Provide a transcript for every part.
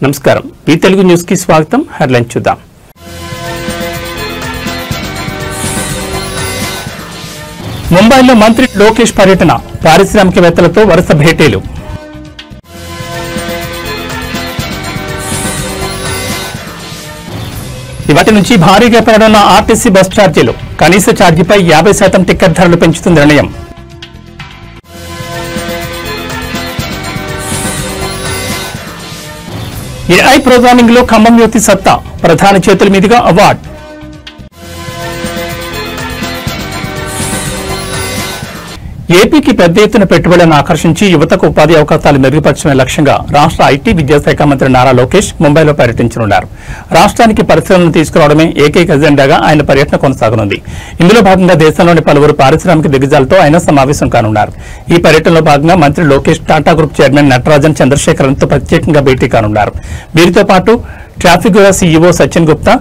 నమస్కారం ఈ తెలుగు న్యూస్ కి స్వాగతం హెడ్లైన్ చూద్దాం ముంబైలో మంత్రి లోకేష్ పర్యటన పారిశ్రామికవేత్తలతో వరుస భేటీలు ఇవాటి నుంచి భారీగా పెరగనున్న ఆర్టీసీ బస్ ఛార్జీలు కనీస ఛార్జీపై 50% టికెట్ ధరలు పెంచుతుంది నిర్ణయం ఏఐ ప్రోగ్రామింగ్ లో ఖమ్మం యువతి సత్తా ప్రధాని చేతుల మీదుగా అవార్డు ఏపీకి పెద్ద ఎత్తున పెట్టుబడులను ఆకర్షించి యువతకు ఉపాధి అవకాశాలు మెరుగుపరచడమే లక్ష్యంగా రాష్ట్ర ఐటీ విద్యాశాఖ మంత్రి నారా లోకేష్ ముంబైలో పర్యటించనున్నారు. రాష్ట్రానికి పరిశ్రమలను తీసుకురావడమే ఏకైక ఎజెండాగా ఆయన పర్యటన కొనసాగనుంది. ఇందులో భాగంగా దేశంలోని పలువురు పారిశ్రామిక దిగ్గజాలతో ఆయన సమావేశం కానున్నారు. ఈ పర్యటనలో భాగంగా మంత్రి లోకేష్ టాటా గ్రూప్ చైర్మన్ నటరాజన్ చంద్రశేఖరన్తో ప్రత్యేకంగా భేటీ కానున్నారు. వీరితో పాటు traffic CEO Sachin Gupta,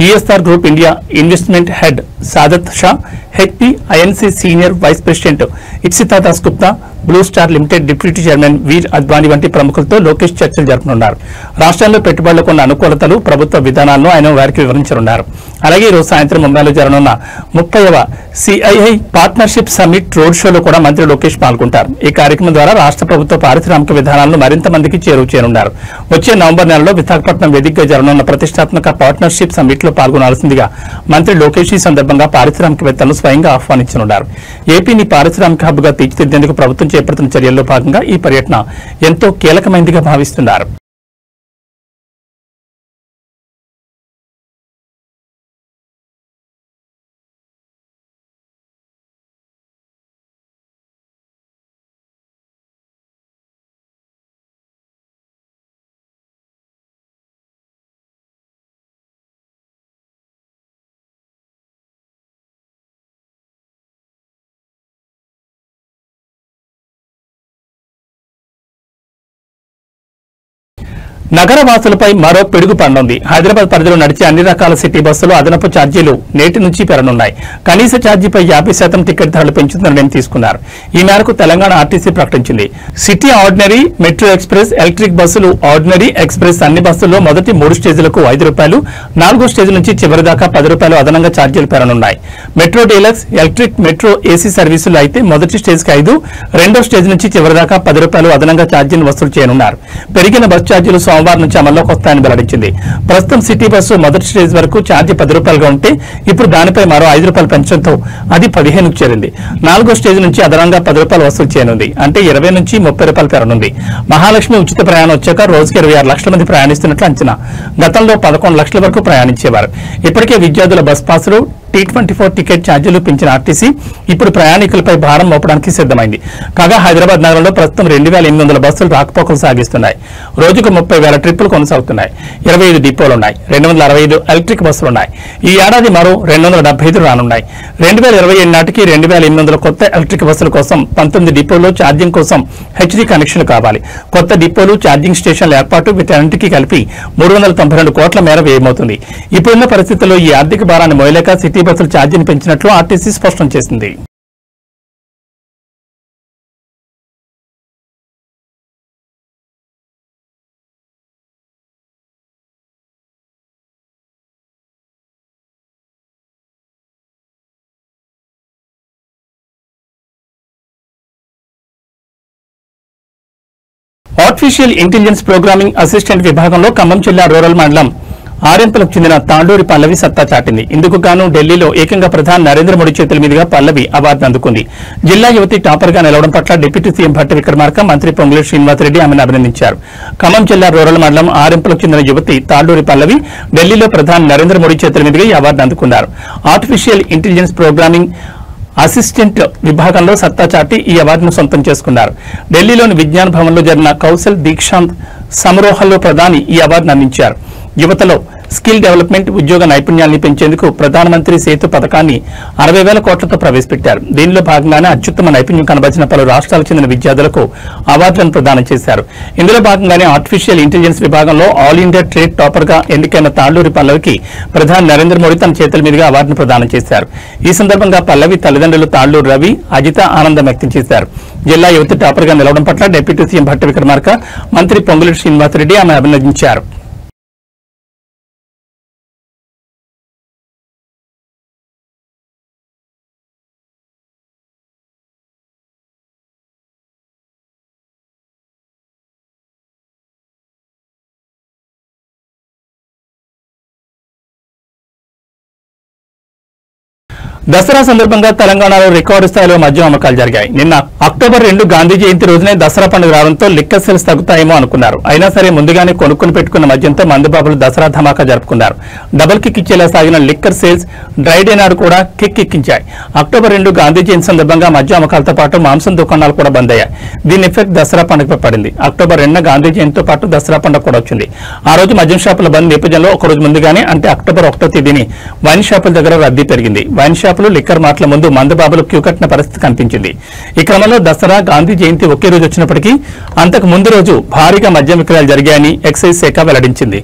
ESR group India investment head Saadat Shah, HP INC senior vice president Ipsita Das Gupta, Blue Star Limited deputy chairman Vir Advani వంటి ప్రముఖులతో లోకేష్ చర్చలు జరపనున్నారు. రాష్ట్రంలో పెట్టుబడులకు ఉన్న అనుకూలతలు, ప్రభుత్వ విధానాలను ఆయన వారికి వివరించనున్నారు. అలాగే ఈ రోజు సాయంత్రం ముంబైలో జరగనున్న 30వ సిఐఐ పార్ట్నర్షిప్ సమ్మిట్ రోడ్ షోలో కూడా మంత్రి లోకేష్ పాల్గొంటారు. ఈ కార్యక్రమం ద్వారా రాష్ట్ర ప్రభుత్వ పారిశ్రామిక విధానాలను మరింత మందికి చేరువ చేయనున్నారు. వచ్చే నవంబర్ నెలలో విశాఖపట్నం వేదికగా జరగనున్న ప్రతిష్టాత్మక పార్ట్నర్షిప్ సమ్మిట్ లో పాల్గొనాల్సిందిగా మంత్రి లోకేష్ ఈ సందర్భంగా పారిశ్రామికవేత్తలను స్వయంగా ఆహ్వానించనున్నారు. ఏపీని పారిశ్రామిక హబ్ గా తీర్చిదిద్దేందుకు ప్రభుత్వం చేపడుతున్న చర్యల్లో భాగంగా ఈ పర్యటన ఎంతో కీలకమైనదిగా భావిస్తున్నారు. నగర వాసులపై మరో పిడుగు పడనుంది. హైదరాబాద్ పరిధిలో నడిచే అన్ని రకాల సిటీ బస్సులు అదనపు ఛార్జీలు నేటి నుంచి పెరగనున్నాయి. కనీస ఛార్జీపై 50% టికెట్ ధరలు పెంచుతున్న నిర్ణయం తీసుకున్నారు. ఈ మేరకు తెలంగాణ ఆర్టీసీ ప్రకటించింది. City ordinary, metro express, electric బస్సులు, ఆర్డినరీ, ఎక్స్ప్రెస్ అన్ని బస్సుల్లో మొదటి 3 స్టేజ్లకు ₹5, 4వ స్టేజ్ నుంచి చివరి దాకా ₹10 అదనంగా ఛార్జీలు పెరగనున్నాయి. Metro deluxe, electric, metro AC సర్వీసులు అయితే మొదటి స్టేజ్కి 5, 2వ స్టేజ్ నుంచి చివరి దాకా ₹10 అదనంగా ఛార్జీలు వసూలు చేయనున్నారు. పెరిగిన బస్ ఛార్జీలు సోమవారం నుంచి అమల్లోకి వస్తాయని వెల్లడించింది. ప్రస్తుతం సిటీ బస్సు మొదటి స్టేజ్ వరకు ఛార్జీ ₹10గా ఉంటే ఇప్పుడు దానిపై మరో ₹5 పెంచడంతో అది 15కు చేరింది. 4వ స్టేజ్ నుంచి అదనంగా ₹10 వసూలు చేయనుంది. అంటే ₹20 నుంచి ₹30 పెరగనుంది. మహాలక్ష్మి ఉచిత ప్రయాణం వచ్చాక రోజుకి 26 లక్షల మంది ప్రయాణిస్తున్నట్లు అంచనా. గతంలో 11 లక్షల వరకు ప్రయాణించేవారు. ఇప్పటికే విద్యార్థుల బస్ పాసులు, T24 టికెట్ ఛార్జీలు పెంచిన ఆర్టీసీ ఇప్పుడు ప్రయాణికులపై భారం మోపడానికి సిద్దమైంది. కాగా హైదరాబాద్ నగరంలో ప్రస్తుతం 2800 బస్సులు రాకపోకలు సాగిస్తున్నాయి. రోజుకు 30,000 ట్రిప్పులు కొనసాగుతున్నాయి. 25 డిపోలున్నాయి. 265 ఎలక్ట్రిక్ బస్సులున్నాయి. ఈ ఏడాది మరో 275 రానున్నాయి. 2027 నాటికి 2800 కొత్త ఎలక్ట్రిక్ బస్సుల కోసం 19 డిపోల్లో ఛార్జింగ్ కోసం హెచ్డీ కనెక్షన్లు కావాలి. కొత్త డిపోలు, ఛార్జింగ్ స్టేషన్ల ఏర్పాటు వీటన్నింటికీ కలిపి 392 కోట్ల మేర వ్యయమవుతుంది. ఇప్పుడున్న పరిస్థితుల్లో ఈ ఆర్థిక భారాన్ని మోయలేక సిటీ బస్సుల ఛార్జీని పెంచినట్లు ఆర్టీసీ స్పష్టం చేసింది. ఆర్టిఫిషియల్ ఇంటెలిజెన్స్ ప్రోగ్రామింగ్ అసిస్టెంట్ విభాగంలో ఖమ్మం జిల్లా రూరల్ మండలం ఆర్ఎంపలకు చెందిన తాండూరి పల్లవి సత్తా చాటింది. ఇందుకు గాను ఢిల్లీలో ఏకంగా ప్రధాని నరేంద్ర మోడీ చేతుల మీదుగా పల్లవి అవార్డు అందుకుంది. జిల్లా యువతి టాపర్ గా నిలవడం పట్ల డిప్యూటీ సీఎం భట్టి విక్రమార్క, మంత్రి పొంగులేటి శ్రీనివాసరెడ్డి ఆమెను అభినందించారు. ఖమ్మం జిల్లా రూరల్ మండలం ఆర్ఎంపలకు చెందిన యువతి తాండూరి పల్లవి ఢిల్లీలో ప్రధాని నరేంద్ర మోడీ చేతుల మీదుగా ఈ అవార్డు అందుకున్నారు. ఆర్టిఫిషియల్ ఇంటెలిజెన్స్ ప్రోగ్రామింగ్ అసిస్టెంట్ విభాగంలో సత్తా చాటి ఈ అవార్డును సొంతం చేసుకున్నారు. ఢిల్లీలోని విజ్ఞాన భవన్లో జరిగిన కౌశల్ దీక్షాంత్ సమారోహంలో ప్రధాని ఈ అవార్డును అందించారు. యువతలో స్కిల్ డెవలప్మెంట్, ఉద్యోగ నైపుణ్యాన్ని పెంచేందుకు ప్రధానమంత్రి సేతు పథకాన్ని 60,000 కోట్లతో ప్రవేశపెట్టారు. దీనిలో భాగంగానే అత్యుత్తమ నైపుణ్యం కనబరిచిన పలు రాష్ట్రాలకు చెందిన విద్యార్థులకు అవార్డులను ప్రదానం చేశారు. ఇందులో భాగంగానే ఆర్టిఫిషియల్ ఇంటెలిజెన్స్ విభాగంలో ఆల్ ఇండియా ట్రేడ్ టాపర్ గా ఎన్నికైన తాళ్లూరి పల్లవికి ప్రధాని నరేంద్ర మోడీ తన చేతుల మీదుగా అవార్డును ప్రదానం చేశారు. ఈ సందర్భంగా పల్లవి తల్లిదండ్రులు తాళ్లూరు రవి, అజిత ఆనందం వ్యక్తం చేశారు. జిల్లా యువత టాపర్ గా నిలవడం పట్ల డిప్యూటీ సీఎం భట్టి విక్రమార్క, మంత్రి పొంగులేటి శ్రీనివాసరెడ్డి ఆమె అభినందించారు. దసరా సందర్భంగా తెలంగాణలో రికార్డు స్థాయిలో మద్యం అమ్మకాలు జరిగాయి. నిన్న అక్టోబర్ 2 గాంధీ జయంతి రోజునే దసరా పండుగ రావడంతో లిక్కర్ సేల్స్ తగ్గుతాయేమో అనుకున్నారు. అయినా సరే ముందుగానే కొనుక్కుని పెట్టుకున్న మద్యంతో మందుబాబులు దసరా ధమాకా జరుపుకున్నారు. డబుల్ కిక్ ఇచ్చేలా సాగిన లిక్కర్ సేల్స్ డ్రై డే నాడు కూడా కిక్ ఎక్కించాయి. అక్టోబర్ 2 గాంధీ జయంతి సందర్భంగా మద్యం అమ్మకాలతో పాటు మాంసం దుకాణాలు కూడా బంద్ అయ్యాయి. దీని ఎఫెక్ట్ దసరా పండుగపై పడింది. అక్టోబర్ 2 గాంధీ జయంతితో పాటు దసరా పండుగ కూడా వచ్చింది. ఆ రోజు మద్యం షాపుల బంద్ నేపథ్యంలో ఒకరోజు ముందుగానే అంటే అక్టోబర్ 1వ తేదీని వైన్ షాపుల దగ్గర రద్దీ పెరిగింది. వైన్ షాపులు లిక్కర్ మార్ట్ల ముందు మందుబాబులు క్యూ కట్టిన పరిస్థితి కనిపించింది. ఈ క్రమంలో దసరా, గాంధీ జయంతి ఒకే రోజు వచ్చినప్పటికీ అంతకు ముందు రోజు భారీగా మద్యం విక్రయాలు జరిగాయని ఎక్సైజ్ శాఖ వెల్లడించింది.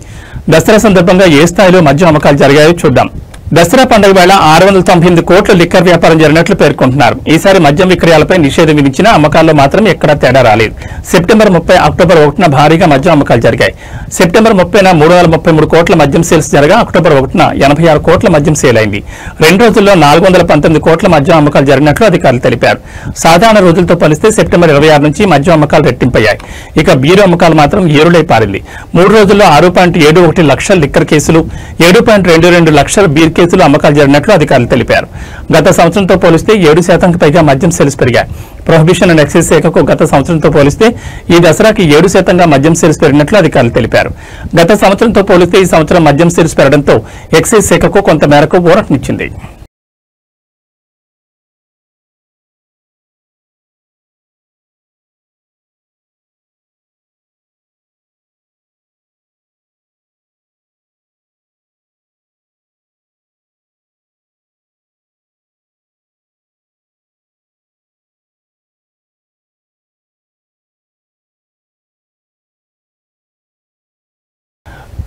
దసరా సందర్భంగా ఏ స్థాయిలో మద్యం అమ్మకాలు జరిగాయో చూద్దాం. దసరా పండుగ వేళ 698 కోట్ల లిక్కర్ వ్యాపారం జరిగినట్లు పేర్కొంటున్నారు. ఈసారి మద్యం విక్రయాలపై నిషేధం విధించిన అమ్మకాల్లో మాత్రం ఎక్కడా తేడా రాలేదు. సెప్టెంబర్ 30, అక్టోబర్ 1న భారీగా మద్యం అమ్మకాలు జరిగాయి. సెప్టెంబర్ 30న 333 కోట్ల మద్యం సేల్స్ జరగా అక్టోబర్ 1న 86 కోట్ల మద్యం సేల్ అయింది. 2 రోజుల్లో 419 కోట్ల మద్యం అమ్మకాలు జరిగినట్లు అధికారులు తెలిపారు. సాధారణ రోజులతో పోలిస్తే సెప్టెంబర్ 26 నుంచి మద్యం అమ్మకాలు రెట్టింపయ్యాయి. ఇక బీరు అమ్మకాలు మాత్రం ఏరులై పారింది. 3 రోజుల్లో 6.71 లక్షల లిక్కర్ కేసులు, 7.22 లక్షల బీర్ కేసులు అమ్మకాలు జరిగినట్లు అధికారులు తెలిపారు. గత సంవత్సరంతో పోలిస్తే 7% పైగా మద్యం సేల్స్ పెరిగాయి. ప్రొహిబిషన్ అండ్ ఎక్సైజ్ శాఖకు గత సంవత్సరంతో పోలిస్తే ఈ దసరాకి 7% మద్యం సేల్స్ పెరిగినట్లు అధికారులు తెలిపారు. గత సంవత్సరంతో పోలిస్తే ఈ సంవత్సరం మద్యం సేల్స్ పెరగడంతో ఎక్సైజ్ శాఖకు కొంత మేరకు ఊరటనిచ్చింది.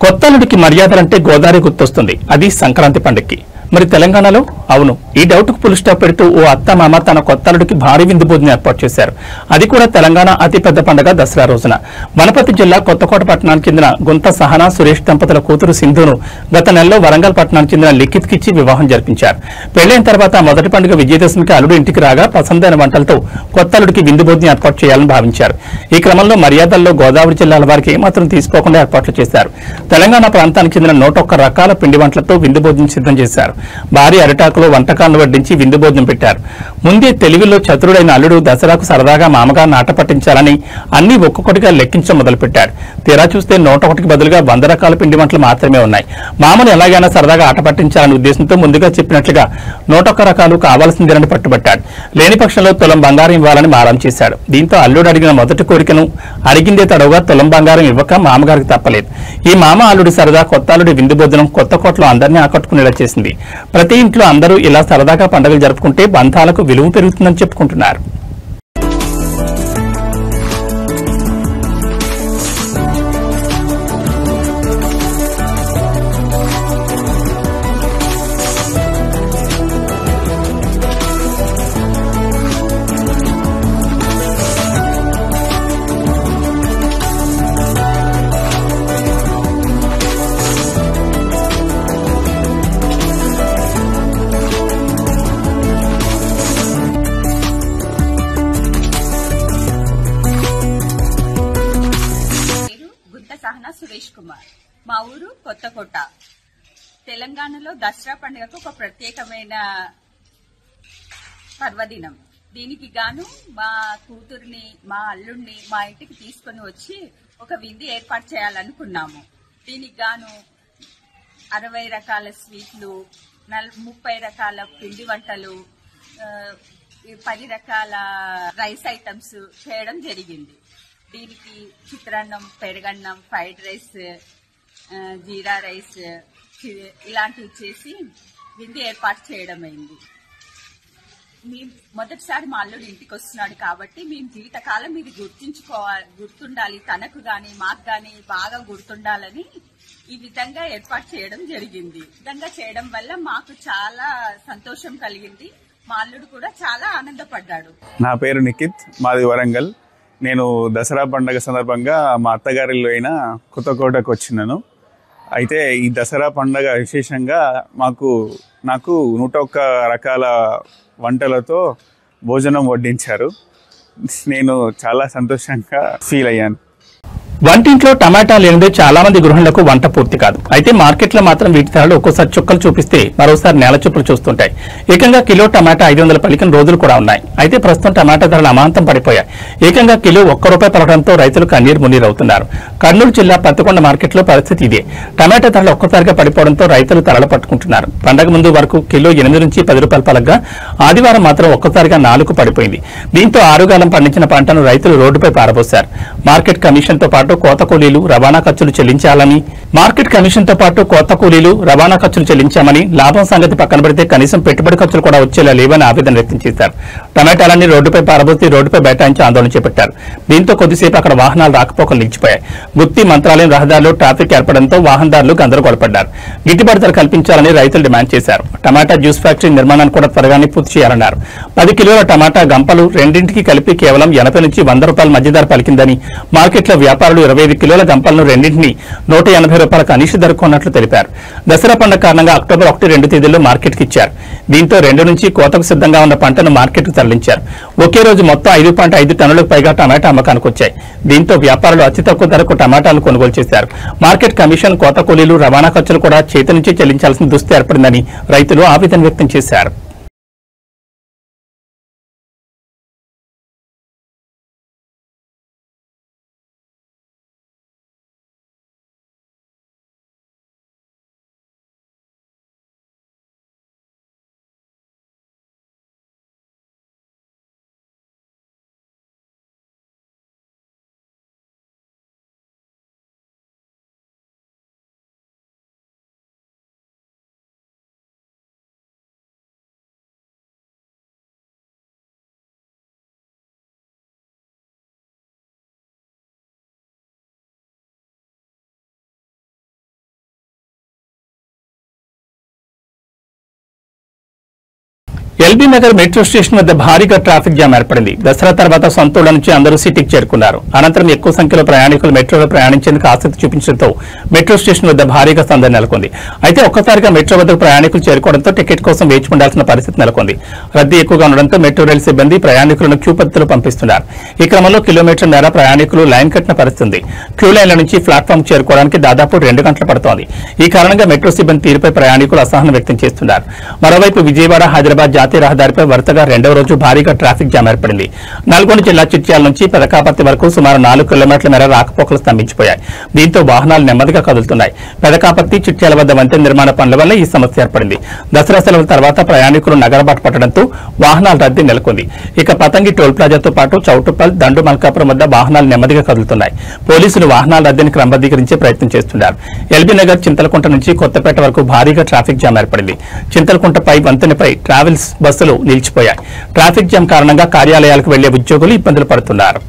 కొత్తల్లుడికి మర్యాదలంటే గోదావరి గుర్తొస్తుంది. అది సంక్రాంతి పండుగకి. మరి తెలంగాణలో? అవును, ఈ డౌట్కు ఫుల్ స్టాప్ పెడుతూ ఓ అత్తమామ తన కొత్తల్లుడికి భారీ విందు భోజనం ఏర్పాటు చేశారు. అది కూడా తెలంగాణ అతిపెద్ద పండుగ దసరా రోజున. వనపర్తి జిల్లా కొత్తకోట పట్టణానికి చెందిన గుంత సహనా సురేష్ దంపతుల కూతురు సింధును గత నెలలో వరంగల్ పట్టణానికి చెందిన లిఖిత్కిచ్చి వివాహం జరిపించారు. పెళ్లైన తర్వాత మొదటి పండుగ విజయదశమికి అల్లుడు ఇంటికి రాగా పసందైన వంటలతో కొత్తల్లుడికి విందు భోజనం ఏర్పాటు చేయాలని భావించారు. ఈ క్రమంలో మర్యాదల్లో గోదావరి జిల్లాల వారికి ఏమాత్రం తీసుకోకుండా ఏర్పాట్లు చేశారు. తెలంగాణ ప్రాంతానికి చెందిన 101 రకాల పిండి వంటలతో విందు భోజనం సిద్ధం చేశారు. భారీ అరిటాకులో వంటకాలను వడ్డించి విందు భోజనం పెట్టారు. ముందే తెలివిలో చతురుడైన అల్లుడు దసరాకు సరదాగా మామగారిని ఆట పట్టించాలని అన్ని ఒక్కొక్కటిగా లెక్కించడం మొదలుపెట్టాడు. తీరా చూస్తే 101కి బదులుగా 100 రకాల పిండి వంటలు మాత్రమే ఉన్నాయి. మామను ఎలాగైనా సరదాగా ఆట పట్టించాలనే ఉద్దేశంతో ముందుగా చెప్పినట్లుగా 101 రకాలు కావాల్సిందేనని పట్టుబట్టాడు. లేని పక్షంలో తులం బంగారం ఇవ్వాలని మారం చేశాడు. దీంతో అల్లుడు అడిగిన మొదటి కోరికను అడిగిందే తడవుగా తులం బంగారం ఇవ్వక మామగారికి తప్పలేదు. ఈ మామ అల్లుడి సరదా కొత్త అల్లుడి విందు భోజనం కొత్తకోటలో అందరినీ ఆకట్టుకునేలా చేసింది. ప్రతి ఇంట్లో అందరూ ఇలా సరదాగా పండుగలు జరుపుకుంటే బంధాలకు విలువ పెరుగుతుందని చెప్పుకుంటున్నారు. సహనా సురేష్ కుమార్. మా ఊరు కొత్తకోట. తెలంగాణలో దసరా పండుగకు ఒక ప్రత్యేకమైన పర్వదినం. దీనికి గాను మా కూతుర్ని, మా అల్లుడిని మా ఇంటికి తీసుకుని వచ్చి ఒక విందు ఏర్పాటు చేయాలనుకున్నాము. దీనికి గాను 60 రకాల స్వీట్లు, 30 రకాల పిండి వంటలు, 10 రకాల రైస్ ఐటమ్స్ చేయడం జరిగింది. దీనికి చిత్రాన్నం, పెరుగన్నం, ఫ్రైడ్ రైస్, జీరా రైస్ ఇలాంటివి చేసి విందు ఏర్పాటు చేయడం అయింది. మేము మొదటిసారి మా అల్లుడు ఇంటికి వస్తున్నాడు కాబట్టి మేము జీవితకాలం ఇది గుర్తుండాలి, తనకు గాని మాకు గాని బాగా గుర్తుండాలని ఈ విధంగా ఏర్పాటు చేయడం జరిగింది. ఈ విధంగా చేయడం వల్ల మాకు చాలా సంతోషం కలిగింది. మా అల్లుడు కూడా చాలా ఆనందపడ్డాడు. నా పేరు నిఖిత్, మాది వరంగల్. నేను దసరా పండుగ సందర్భంగా మా అత్తగారిలో అయిన కొత్తకోటకు వచ్చినాను. అయితే ఈ దసరా పండుగ విశేషంగా నాకు 101 రకాల వంటలతో భోజనం వడ్డించారు. నేను చాలా సంతోషంగా ఫీల్ అయ్యాను. వంటింట్లో టమాటా లేనిదే చాలా మంది గృహిణులకు వంట పూర్తి కాదు. అయితే మార్కెట్లో మాత్రం వీటి ధరలు ఒక్కోసారి చుక్కలు చూపిస్తే మరోసారి నేల చూపులు చూస్తుంటాయి. ఏకంగా కిలో టమాటా 500 పలికిన రోజులు కూడా ఉన్నాయి. అయితే ప్రస్తుతం టమాటా ధరలు అమాంతం పడిపోయాయి. ఏకంగా కిలో ₹1 పలకడంతో రైతులు కన్నీరు మున్నీరవుతున్నారు. కర్నూలు జిల్లా పత్తికొండ మార్కెట్లో పరిస్థితి ఇదే. టమాటా ధరలు ఒక్కసారిగా పడిపోవడంతో రైతులు తలలు పట్టుకుంటున్నారు. పండగ ముందు వరకు కిలో 8 నుంచి ₹10 పలకగా ఆదివారం మాత్రం ఒక్కసారిగా 4 పడిపోయింది. దీంతో ఆరుగాలం పండించిన పంటను రైతులు రోడ్డుపై పారబోశారు. మార్కెట్ కమిషన్తో పాటు కోత కూలీలు రవాణా ఖర్చులు చెల్లించామని లాభం సంగతి పక్కన పెడితే కనీసం పెట్టుబడి ఖర్చులు కూడా వచ్చేలా లేవని ఆవేదన వ్యక్తం చేశారు. టమాటాలన్నీ రోడ్డుపై పారబోసి రోడ్డుపై బైఠాయించి ఆందోళన చేపట్టారు. దీంతో కొద్దిసేపు అక్కడ వాహనాలు రాకపోకలు నిలిచిపోయాయి. గుత్తి మంత్రాలయం రహదారిలో ట్రాఫిక్ ఏర్పడంతో వాహనదారులు గందరగోళపడ్డారు. గిట్టుబాటు ధర కల్పించాలని రైతులు డిమాండ్ చేశారు. టమాటా జ్యూస్ ఫ్యాక్టరీ నిర్మాణాన్ని కూడా త్వరగానే పూర్తి చేయాలన్నారు. 10 కిలోల టమాటా గంపలు రెండింటికి కలిపి కేవలం ₹80 నుంచి ₹100 మధ్య ధర పలికిందని, మార్కెట్లో వ్యాపారులు 25 కిలోల గంపలను రెండింటిని ₹180 కనిష్ట ధర కొన్నట్లు తెలిపారు. దసరా పండుగ కారణంగా అక్టోబర్ 1, 2 తేదీల్లో మార్కెట్కి ఇచ్చారు. దీంతో 2 నుంచి కోతకు సిద్ధంగా ఉన్న పంటను మార్కెట్కు తరలించారు. ఒకే రోజు మొత్తం 5.5 టన్నులకు పైగా టమాటా అమ్మకానికి వచ్చాయి. దీంతో వ్యాపారులు అతి తక్కువ ధరకు టమాటాలు కొనుగోలు చేశారు. మార్కెట్ కమిషన్, కోత కూలీలు, రవాణా ఖర్చులు కూడా చేతి నుంచి చెల్లించాల్సిన దుస్థితి ఏర్పడిందని రైతులు ఆవేదన వ్యక్తం చేశారు. ఎల్బీ నగర్ మెట్రో స్టేషన్ వద్ద భారీగా ట్రాఫిక్ జామ్ ఏర్పడింది. దసరా తర్వాత సొంతూళ్ల నుంచి అందరూ సిటీకి చేరుకున్నారు. అనంతరం ఎక్కువ సంఖ్యలో ప్రయాణికులు మెట్రోలో ప్రయాణించేందుకు ఆసక్తి చూపించడంతో మెట్రో స్టేషన్ వద్ద భారీగా సందడి నెలకొంది. అయితే ఒక్కసారిగా మెట్రో వద్దకు ప్రయాణికులు చేరుకోవడంతో టికెట్ కోసం వేచి ఉండాల్సిన పరిస్థితి నెలకొంది. రద్దీ ఎక్కువగా ఉండడంతో మెట్రో రైలు సిబ్బంది ప్రయాణికులను క్యూ పద్ధతిలో పంపిస్తున్నారు. ఈ క్రమంలో కిలోమీటర్ మేర ప్రయాణికులు లైన్ కట్టిన పరిస్థితి. క్యూ లైన్ల నుంచి ప్లాట్ఫామ్ చేరుకోవడానికి దాదాపు 2 గంటలు పడుతోంది. ఈ కారణంగా మెట్రో సిబ్బంది తీరుపై ప్రయాణికులు అసహనం వ్యక్తం చేస్తున్నారు. మరోవైపు విజయవాడ, హైదరాబాద్ జాతీయ రహదారిపై వరుసగా 2వ రోజు భారీగా ట్రాఫిక్ జామ్ ఏర్పడింది. నల్గొండ జిల్లా చిట్యాల నుంచి పెదకాపర్తి వరకు సుమారు 4 కిలోమీటర్ల మేర రాకపోకలు స్తంభించిపోయాయి. దీంతో వాహనాలు నెమ్మదిగా కదులుతున్నాయి. పెదకాపర్తి, చిట్యాల వద్ద వంతెన నిర్మాణ పనుల వల్ల ఈ సమస్య ఏర్పడింది. దసరా సెలవుల తర్వాత ప్రయాణికులు నగరబాటు పట్టడంతో వాహనాల రద్దీ నెలకొంది. ఇక పతంగి టోల్ ప్లాజాతో పాటు చౌటుప్పల్, దండు మల్కాపురం వద్ద వాహనాలు నెమ్మదిగా కదులుతున్నాయి. పోలీసులు వాహనాల రద్దీని క్రమబద్దీకరించే ప్రయత్నం చేస్తున్నారు. ఎల్బీ నగర్, చింతలకుంట నుంచి కొత్తపేట వరకు భారీగా ట్రాఫిక్ జామ్ ఏర్పడింది. చింతలకుంటపై వంతెనపై ట్రావెల్స్ బస్సులు నిలిచిపోయాయి. ట్రాఫిక్ జామ్ కారణంగా కార్యాలయాలకు వెళ్లే ఉద్యోగులు ఇబ్బందులు పడుతున్నారు.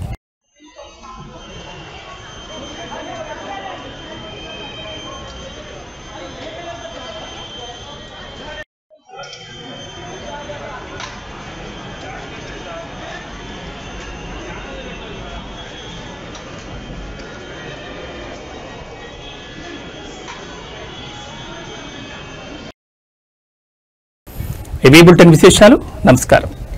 ఏబీ బులెటిన్ విశేషాలు. నమస్కారం.